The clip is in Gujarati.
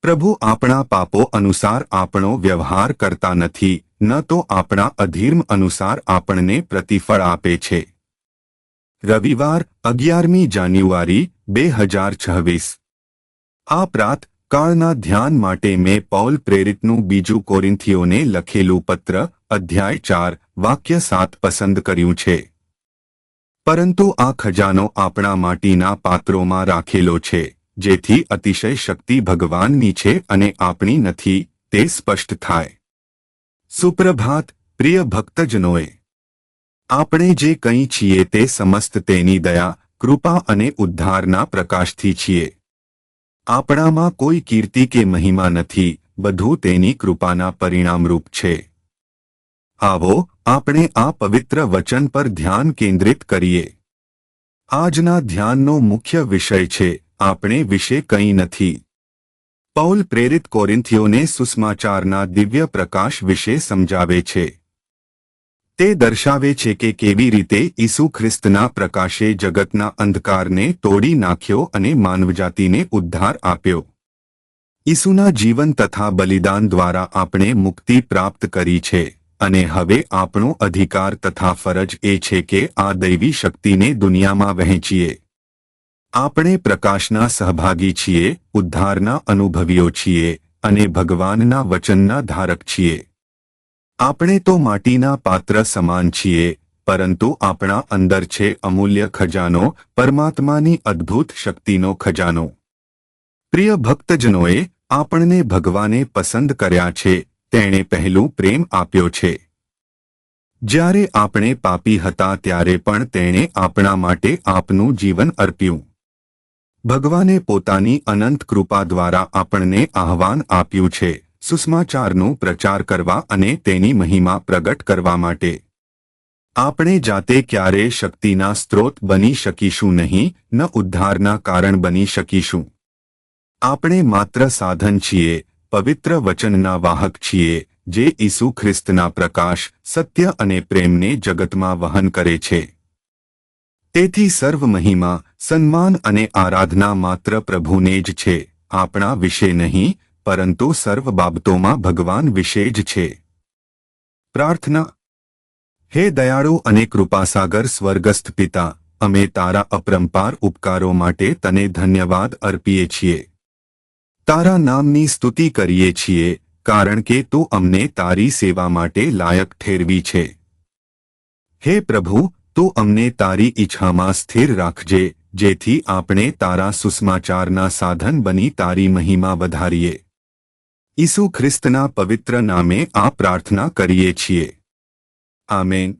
પ્રભુ આપણા પાપો અનુસાર આપણો વ્યવહાર કરતા નથી, ન તો આપણા અધર્મ અનુસાર આપણને પ્રતિફળ આપે છે. રવિવાર 11મી જાન્યુઆરી 2026. આ પ્રાત કાળના ધ્યાન માટે મેં પૌલ પ્રેરિતનું બીજું કોરિન્થીઓને લખેલું પત્ર અધ્યાય 4 વાક્ય 7 પસંદ કર્યું છે. પરંતુ આ ખજાનો આપણા માટીના પાત્રોમાં રાખેલો છે, જેથી અતિશય શક્તિ ભગવાનની છે અને આપણી નથી, તે સ્પષ્ટ થાય. સુપ્રભાત પ્રિય ભક્તજનોએ. આપણે જે કંઈ છીએ તે સમસ્ત તેની દયા, કૃપા અને ઉદ્ધારના પ્રકાશથી છીએ. આપણામાં કોઈ કીર્તિ કે મહિમા નથી, બધું તેની કૃપાના પરિણામરૂપ છે. આવો આપણે આ પવિત્ર વચન પર ધ્યાન કેન્દ્રિત કરીએ. આજના ધ્યાનનો મુખ્ય વિષય છે, આપણે વિશે કંઈ નથી. પૌલ પ્રેરિત કોરિન્થીઓને સુસમાચારના દિવ્ય પ્રકાશ વિશે સમજાવે છે. તે દર્શાવે છે કે કેવી રીતે ઈસુ ખ્રિસ્તના પ્રકાશે જગતના અંધકારને તોડી નાખ્યો અને માનવજાતિને ઉદ્ધાર આપ્યો. ઈસુના જીવન તથા બલિદાન દ્વારા આપણે મુક્તિ પ્રાપ્ત કરી છે, અને હવે આપણો અધિકાર તથા ફરજ એ છે કે આ દૈવી શક્તિને દુનિયામાં વહેંચીએ. આપણે પ્રકાશના સહભાગી છીએ, ઉદ્ધારના અનુભવીઓ છીએ અને ભગવાનના વચનના ધારક છીએ. આપણે તો માટીના પાત્ર સમાન છીએ, પરંતુ આપણા અંદર છે અમૂલ્ય ખજાનો, પરમાત્માની અદ્ભુત શક્તિનો ખજાનો. પ્રિય ભક્તજનોએ, આપણને ભગવાને પસંદ કર્યા છે, તેણે પહેલું પ્રેમ આપ્યો છે. જ્યારે આપણે પાપી હતા ત્યારે પણ તેણે આપણા માટે આપનું જીવન અર્પ્યું. ભગવાને પોતાની અનંત કૃપા દ્વારા આપણને આહ્વાન આપ્યું છે, સુસમાચારનો પ્રચાર કરવા અને તેની મહિમા પ્રગટ કરવા માટે. આપણે જાતે ક્યારેય શક્તિના સ્ત્રોત બની શકીશું નહીં, ન ઉદ્ધારના કારણ બની શકીશું. આપણે માત્ર સાધન છીએ, પવિત્ર વચનના વાહક છીએ, જે ઈસુ ખ્રિસ્તના પ્રકાશ, સત્ય અને પ્રેમને જગતમાં વહન કરે છે. તેથી સર્વ મહિમા, સન્માન અને આરાધના માત્ર પ્રભુને જ છે, આપણા વિશે નહીં, પરંતુ સર્વ બાબતોમાં ભગવાન વિશે જ છે. પ્રાર્થના. હે દયાળુ અને કૃપાસાગર સ્વર્ગસ્થ પિતા, અમે તારા અપરંપાર ઉપકારો માટે તને ધન્યવાદ અર્પીએ છીએ. તારા નામની સ્તુતિ કરીએ છીએ, કારણ કે તું અમને તારી સેવા માટે લાયક ઠેરવી છે. હે પ્રભુ, તું અમને તારી ઈચ્છામાં સ્થિર રાખજે, જેથી આપણે તારા સુસમાચારના સાધન બની તારી મહિમા વધારીએ. ઈસુ ખ્રિસ્તના પવિત્ર નામે આ પ્રાર્થના કરીએ છીએ. આમેન.